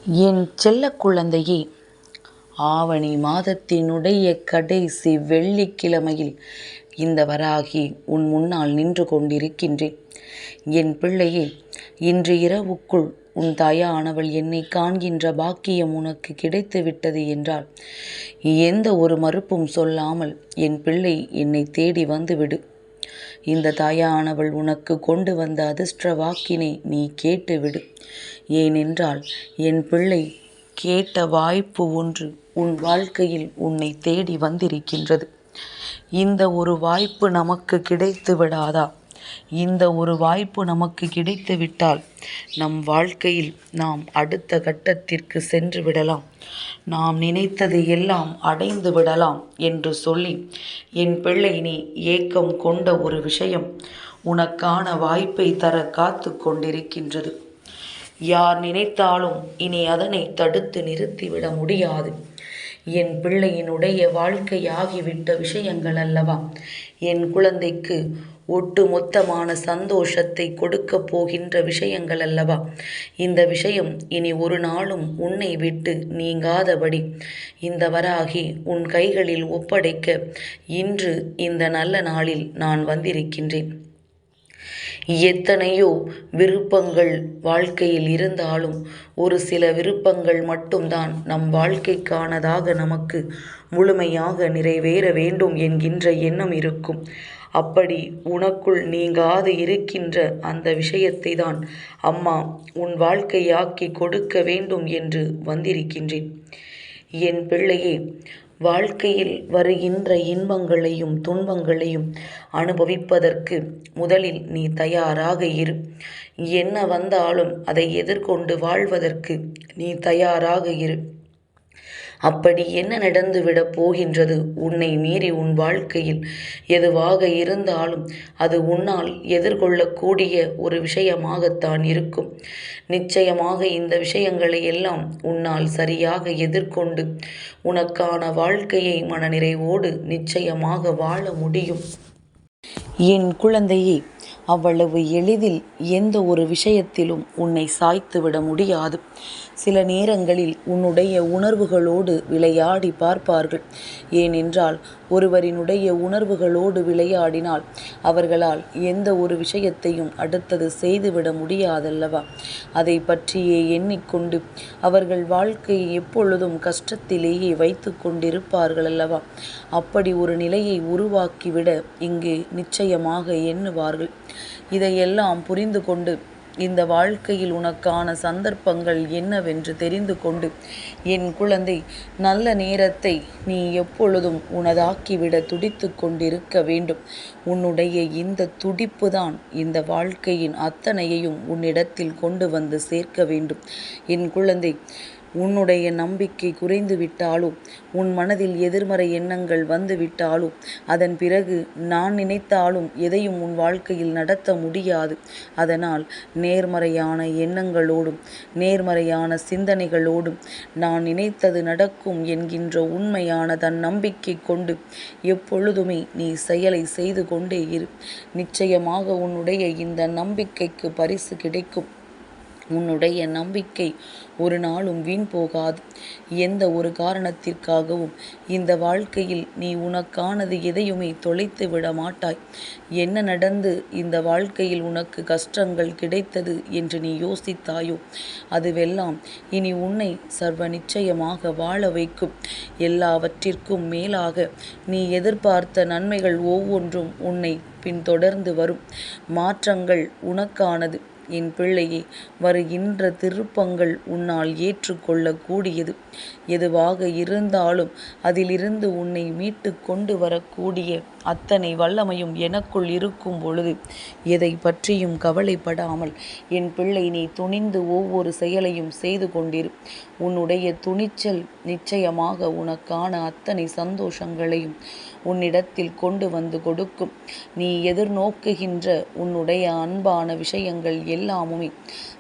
என் செல்ல குழந்தையே, ஆவணி மாதத்தினுடைய கடைசி வெள்ளிக்கிழமையில் இந்த வராகி உன் முன்னால் நின்று கொண்டிருக்கின்றேன். என் பிள்ளையே, இன்று இரவுக்குள் உன் தாயானவள் என்னை காண்கின்ற பாக்கியம் உனக்கு கிடைத்து விட்டது என்றால் எந்த ஒரு மறுப்பும் சொல்லாமல் என் பிள்ளை என்னை தேடி வந்துவிடு. இந்த தாயானவள் உனக்கு கொண்டு வந்த அதிர்ஷ்ட வாக்கினை நீ கேட்டுவிடு. ஏனென்றால் என் பிள்ளை, கேட்ட வாய்ப்பு ஒன்று உன் வாழ்க்கையில் உன்னை தேடி வந்திருக்கின்றது. இந்த ஒரு வாய்ப்பு நமக்கு கிடைத்து விடாதா? இந்த ஒரு வாய்ப்பு நமக்கு கிடைத்து விட்டால் நம் வாழ்க்கையில் நாம் அடுத்த கட்டத்திற்கு சென்று விடலாம், நாம் நினைத்தது எல்லாம் அடைந்து விடலாம் என்று சொல்லி என் பிள்ளை, நீ ஏக்கம் கொண்ட ஒரு விஷயம் உனக்கான வாய்ப்பை தர காத்து கொண்டிருக்கின்றது. யார் நினைத்தாலும் இனி அதனை தடுத்து நிறுத்திவிட முடியாது. என் பிள்ளையினுடைய வாழ்க்கையாகிவிட்ட விஷயங்கள் அல்லவா என் குழந்தைக்கு ஒட்டுமொத்தமான சந்தோஷத்தை கொடுக்க போகின்ற விஷயங்கள் அல்லவா. இந்த விஷயம் இனி ஒரு நாளும் உன்னை விட்டு நீங்காதபடி இந்த வராகி உன் கைகளில் ஒப்படைக்க இன்று இந்த நல்ல நாளில் நான் வந்திருக்கின்றேன். எத்தனையோ விருப்பங்கள் வாழ்க்கையில் இருந்தாலும் ஒரு சில விருப்பங்கள் மட்டும்தான் நம் வாழ்க்கைக்கானதாக நமக்கு முழுமையாக நிறைவேற வேண்டும் என்கின்ற எண்ணம் இருக்கும். அப்படி உனக்குள் நீங்காது இருக்கின்ற அந்த விஷயத்தை தான் அம்மா உன் வாழ்க்கையாக்கி கொடுக்க வேண்டும் என்று வந்திருக்கின்றேன். என் பிள்ளையே, வாழ்க்கையில் வருகின்ற இன்பங்களையும் துன்பங்களையும் அனுபவிப்பதற்கு முதலில் நீ தயாராக இரு. என்ன வந்தாலும் அதை எதிர்கொண்டு வாழ்வதற்கு நீ தயாராக இரு. அப்படி என்ன நடந்துவிடப் போகின்றது? உன்னை மீறி உன் வாழ்க்கையில் எதுவாக இருந்தாலும் அது உன்னால் எதிர்கொள்ளக்கூடிய ஒரு விஷயமாகத்தான் இருக்கும். நிச்சயமாக இந்த விஷயங்களை எல்லாம் உன்னால் சரியாக எதிர்கொண்டு உனக்கான வாழ்க்கையை மனநிறைவோடு நிச்சயமாக வாழ முடியும். என் குழந்தையே, அவ்வளவு எளிதில் எந்த ஒரு விஷயத்திலும் உன்னை சாய்த்துவிட முடியாது. சில நேரங்களில் உன்னுடைய உணர்வுகளோடு விளையாடி பார்ப்பார்கள். ஏனென்றால் ஒருவரினுடைய உணர்வுகளோடு விளையாடினால் அவர்களால் எந்த ஒரு விஷயத்தையும் அடுத்தது செய்துவிட முடியாதல்லவா. அதை பற்றியே எண்ணிக்கொண்டு அவர்கள் வாழ்க்கையை எப்பொழுதும் கஷ்டத்திலேயே வைத்து கொண்டிருப்பார்கள் அல்லவா. அப்படி ஒரு நிலையை உருவாக்கிவிட இங்கு நிச்சயமாக எண்ணுவார்கள். இதையெல்லாம் புரிந்து கொண்டு இந்த வாழ்க்கையில் உனக்கான சந்தர்ப்பங்கள் என்னவென்று தெரிந்து கொண்டு என் குழந்தை, நல்ல நேரத்தை நீ எப்பொழுதும் உனதாக்கிவிட துடித்து கொண்டிருக்க வேண்டும். உன்னுடைய இந்த துடிப்பு தான் இந்த வாழ்க்கையின் அத்தனையையும் உன்னிடத்தில் கொண்டு வந்து சேர்க்க வேண்டும். என் குழந்தை, உன்னுடைய நம்பிக்கை குறைந்து விட்டாலோ, உன் மனதில் எதிர்மறை எண்ணங்கள் வந்து விட்டாலோ, அதன் பிறகு நான் நினைத்தாலும் எதையும் உன் வாழ்க்கையில் நடத்த முடியாது. அதனால் நேர்மறையான எண்ணங்களோடும் நேர்மறையான சிந்தனைகளோடும் நான் நினைத்தது நடக்கும் என்கின்ற உண்மையான தன் நம்பிக்கை கொண்டு எப்பொழுதுமே நீ செயலை செய்து கொண்டே இரு. நிச்சயமாக உன்னுடைய இந்த நம்பிக்கைக்கு பரிசு கிடைக்கும். உன்னுடைய நம்பிக்கை ஒரு நாளும் வீண் போகாது. எந்த ஒரு காரணத்திற்காகவும் இந்த வாழ்க்கையில் நீ உனக்கானது எதையுமே தொலைத்து விட மாட்டாய். என்ன நடந்து இந்த வாழ்க்கையில் உனக்கு கஷ்டங்கள் கிடைத்தது என்று நீ யோசித்தாயோ, அதுவெல்லாம் இனி உன்னை சர்வ நிச்சயமாக வாழ வைக்கும். எல்லாவற்றிற்கும் மேலாக நீ எதிர்பார்த்த நன்மைகள் ஒவ்வொன்றும் உன்னை பின்தொடர்ந்து வரும். மாற்றங்கள் உனக்கானது. என் பிள்ளையே, வருகின்ற திருப்பங்கள் உன்னால் ஏற்றுக்கொள்ளக்கூடியது. எதுவாக இருந்தாலும் அதிலிருந்து உன்னை மீட்டு கொண்டு வரக்கூடிய அத்தனை வல்லமையும் எனக்குள் இருக்கும் பொழுது எதை பற்றியும் கவலைப்படாமல் என் பிள்ளை, நீ துணிந்து ஒவ்வொரு செயலையும் செய்து கொண்டிரு. உன்னுடைய துணிச்சல் நிச்சயமாக உனக்கான அத்தனை சந்தோஷங்களையும் உன்னிடத்தில் கொண்டு வந்து கொடுக்கும். நீ எதிர்நோக்குகின்ற உன்னுடைய அன்பான விஷயங்கள் எல்லாமுமே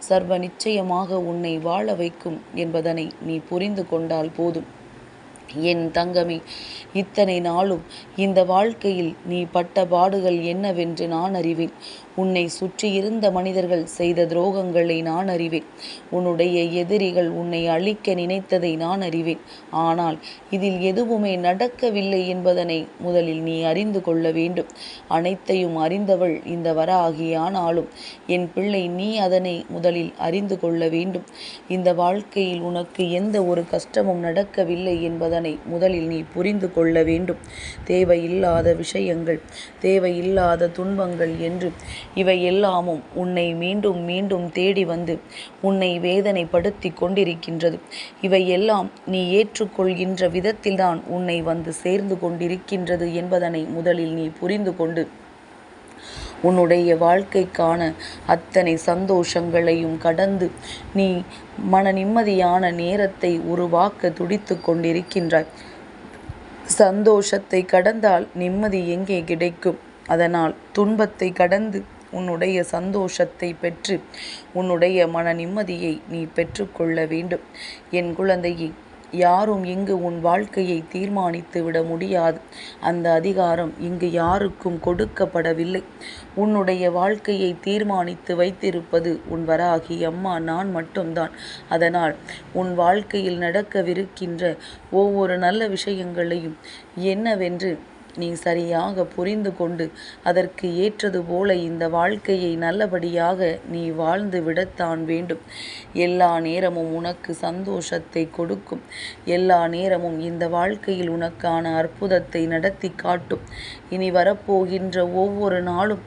சர்வ நிச்சயமாக உன்னை வாழ வைக்கும் என்பதனை நீ புரிந்து கொண்டால் போதும். என் தங்கமே, இத்தனை நாளும் இந்த வாழ்க்கையில் நீ பட்ட பாடுகள் என்னவென்று நான் அறிவேன். உன்னை சுற்றியிருந்த மனிதர்கள் செய்த துரோகங்களை நான் அறிவேன். உன்னுடைய எதிரிகள் உன்னை அழிக்க நினைத்ததை நான் அறிவேன். ஆனால் இதில் எதுவுமே நடக்கவில்லை என்பதனை முதலில் நீ அறிந்து கொள்ள வேண்டும். அனைத்தையும் அறிந்தவள் இந்த வராகி. ஆனாலும் என் பிள்ளை, நீ அதனை முதலில் அறிந்து கொள்ள வேண்டும். இந்த வாழ்க்கையில் உனக்கு எந்த ஒரு கஷ்டமும் நடக்கவில்லை என்பதனை முதலில் நீ புரிந்து கொள்ள வேண்டும். தேவையில்லாத விஷயங்கள், தேவையில்லாத துன்பங்கள் என்று இவை எல்லாமும் உன்னை மீண்டும் மீண்டும் தேடி வந்து உன்னை வேதனைப்படுத்தி கொண்டிருக்கின்றது. இவையெல்லாம் நீ ஏற்றுக்கொள்கின்ற விதத்தில்தான் உன்னை வந்து சேர்ந்து கொண்டிருக்கின்றது என்பதனை முதலில் நீ புரிந்து கொண்டு உன்னுடைய வாழ்க்கைக்கான அத்தனை சந்தோஷங்களையும் கடந்து நீ மன நிம்மதியான நேரத்தை உருவாக்க துடித்து கொண்டிருக்கின்றாய். சந்தோஷத்தை கடந்தால் நிம்மதி எங்கே கிடைக்கும்? அதனால் துன்பத்தை கடந்து உன்னுடைய சந்தோஷத்தை பெற்று உன்னுடைய மன நிம்மதியை நீ பெற்றுக்கொள்ள வேண்டும். என் குழந்தையே, யாரும் இங்கு உன் வாழ்க்கையை தீர்மானித்து விட முடியாது. அந்த அதிகாரம் இங்கு யாருக்கும் கொடுக்கப்படவில்லை. உன்னுடைய வாழ்க்கையை தீர்மானித்து வைத்திருப்பது உன் வராகி அம்மா நான் மட்டும்தான். அதனால் உன் வாழ்க்கையில் நடக்கவிருக்கின்ற ஒவ்வொரு நல்ல விஷயங்களையும் என்னவென்று நீ சரியாக புரிந்து கொண்டு அதற்கு ஏற்றது போல இந்த வாழ்க்கையை நல்லபடியாக நீ வாழ்ந்து விடத்தான் வேண்டும். எல்லா நேரமும் உனக்கு சந்தோஷத்தை கொடுக்கும். எல்லா நேரமும் இந்த வாழ்க்கையில் உனக்கான அற்புதத்தை நடத்தி காட்டும். இனி வரப்போகின்ற ஒவ்வொரு நாளும்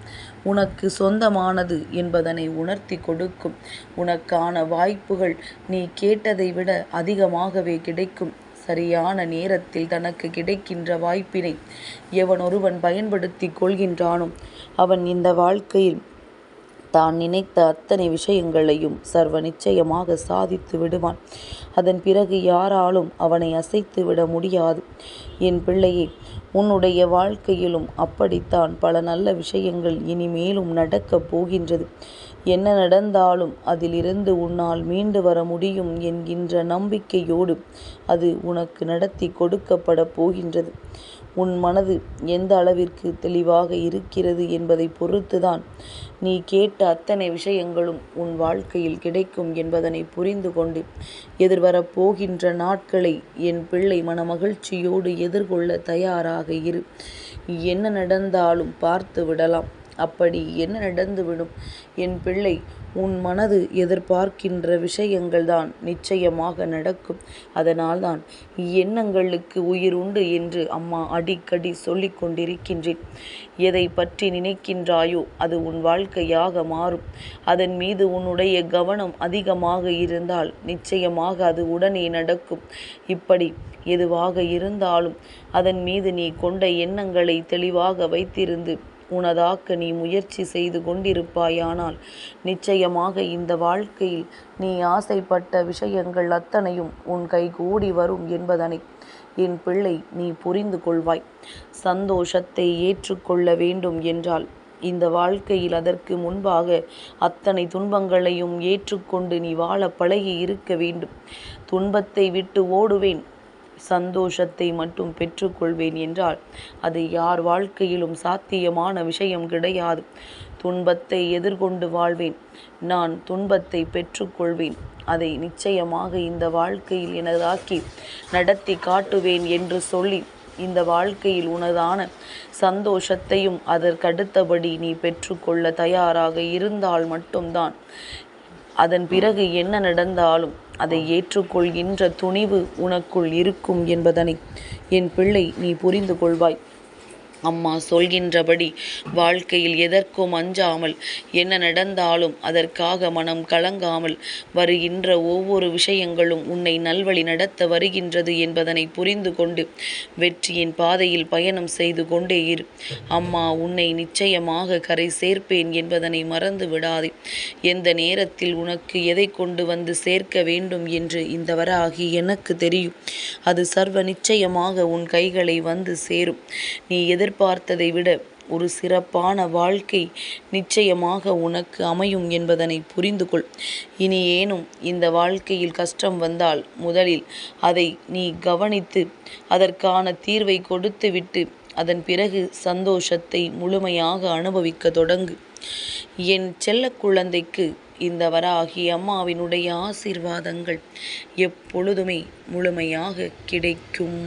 உனக்கு சொந்தமானது என்பதனை உணர்த்தி கொடுக்கும். உனக்கான வாய்ப்புகள் நீ கேட்டதை விட அதிகமாகவே கிடைக்கும். சரியான நேரத்தில் தனக்கு கிடைக்கின்ற வாய்ப்பினை எவனொருவன் பயன்படுத்தி கொள்கின்றானோ அவன் இந்த வாழ்க்கையில் தான் நினைத்த அத்தனை விஷயங்களையும் சர்வ நிச்சயமாக சாதித்து விடுவான். அதன் பிறகு யாராலும் அவனை அசைத்து விட முடியாது. என் பிள்ளையே, உன்னுடைய வாழ்க்கையிலும் அப்படித்தான் பல நல்ல விஷயங்கள் இனிமேலும் நடக்கப் போகின்றது. என்ன நடந்தாலும் அதிலிருந்து உன்னால் மீண்டு வர முடியும் என்கின்ற நம்பிக்கையோடு அது உனக்கு நடத்தி கொடுக்கப்பட போகின்றது. உன் மனது எந்த அளவிற்கு தெளிவாக இருக்கிறது என்பதை பொறுத்துதான் நீ கேட்ட அத்தனை விஷயங்களும் உன் வாழ்க்கையில் கிடைக்கும் என்பதனை புரிந்து கொண்டு எதிர்வரப் போகின்ற நாட்களை என் பிள்ளை மனமகிழ்ச்சியோடு எதிர்கொள்ள தயாராக இரு. என்ன நடந்தாலும் பார்த்து விடலாம். அப்படி என்ன நடந்துவிடும் என் பிள்ளை? உன் மனது எதிர்பார்க்கின்ற விஷயங்கள் தான் நிச்சயமாக நடக்கும். அதனால்தான் எண்ணங்களுக்கு உயிர் உண்டு என்று அம்மா அடிக்கடி சொல்லிக் கொண்டிருக்கின்றேன். எதை பற்றி நினைக்கின்றாயோ அது உன் வாழ்க்கையாக மாறும். அதன் மீது உன்னுடைய கவனம் அதிகமாக இருந்தால் நிச்சயமாக அது உடனே நடக்கும். இப்படி எதுவாக இருந்தாலும் அதன் மீது நீ கொண்ட எண்ணங்களை தெளிவாக வைத்திருந்து உனதாக்க நீ முயற்சி செய்து கொண்டிருப்பாயானால் நிச்சயமாக இந்த வாழ்க்கையில் நீ ஆசைப்பட்ட விஷயங்கள் அத்தனையும் உன் கைகூடி வரும் என்பதனை என் பிள்ளை நீ புரிந்து கொள்வாய். சந்தோஷத்தை ஏற்றுக்கொள்ள வேண்டும் என்றால் இந்த வாழ்க்கையில் அதற்கு முன்பாக அத்தனை துன்பங்களையும் ஏற்றுக்கொண்டு நீ வாழ பழகி இருக்க வேண்டும். துன்பத்தை விட்டு ஓடுவேன், சந்தோஷத்தை மட்டும் பெற்றுக்கொள்வேன் என்றால் அது யார் வாழ்க்கையிலும் சாத்தியமான விஷயம் கிடையாது. துன்பத்தை எதிர்கொண்டு வாழ்வேன், நான் துன்பத்தை பெற்றுக்கொள்வேன், அதை நிச்சயமாக இந்த வாழ்க்கையில் எனதாக்கி நடத்தி காட்டுவேன் என்று சொல்லி இந்த வாழ்க்கையில் உனதான சந்தோஷத்தையும் அதற்கடுத்தபடி நீ பெற்றுக்கொள்ள தயாராக இருந்தால் மட்டும்தான் அதன் பிறகு என்ன நடந்தாலும் அதை ஏற்றுக்கொள்கின்ற துணிவு உனக்குள் இருக்கும் என்பதனை என் பிள்ளை நீ புரிந்து கொள்வாய். அம்மா சொல்கின்றபடி வாழ்க்கையில் எதற்கும் அஞ்சாமல் என்ன நடந்தாலும் அதற்காக மனம் கலங்காமல் வருகின்ற ஒவ்வொரு விஷயங்களும் உன்னை நல்வழி நடத்த வருகின்றது என்பதனை புரிந்து கொண்டு வெற்றியின் பாதையில் பயணம் செய்து கொண்டே இரு. அம்மா உன்னை நிச்சயமாக கரை சேர்ப்பேன் என்பதனை மறந்து விடாதே. எந்த நேரத்தில் உனக்கு எதை கொண்டு வந்து சேர்க்க வேண்டும் என்று இந்த வராகி எனக்கு தெரியும். அது சர்வ நிச்சயமாக உன் கைகளை வந்து சேரும். நீ எதிர்பார்த்ததை விட ஒரு சிறப்பான வாழ்க்கை நிச்சயமாக உனக்கு அமையும் என்பதனை புரிந்து கொள். இனி ஏனும் இந்த வாழ்க்கையில் கஷ்டம் வந்தால் முதலில் அதை நீ கவனித்து அதற்கான தீர்வை கொடுத்துவிட்டு அதன் பிறகு சந்தோஷத்தை முழுமையாக அனுபவிக்க தொடங்கு. என் செல்ல குழந்தைக்கு இந்த வராகி அம்மாவினுடைய ஆசீர்வாதங்கள் எப்பொழுதுமே முழுமையாக கிடைக்கும்.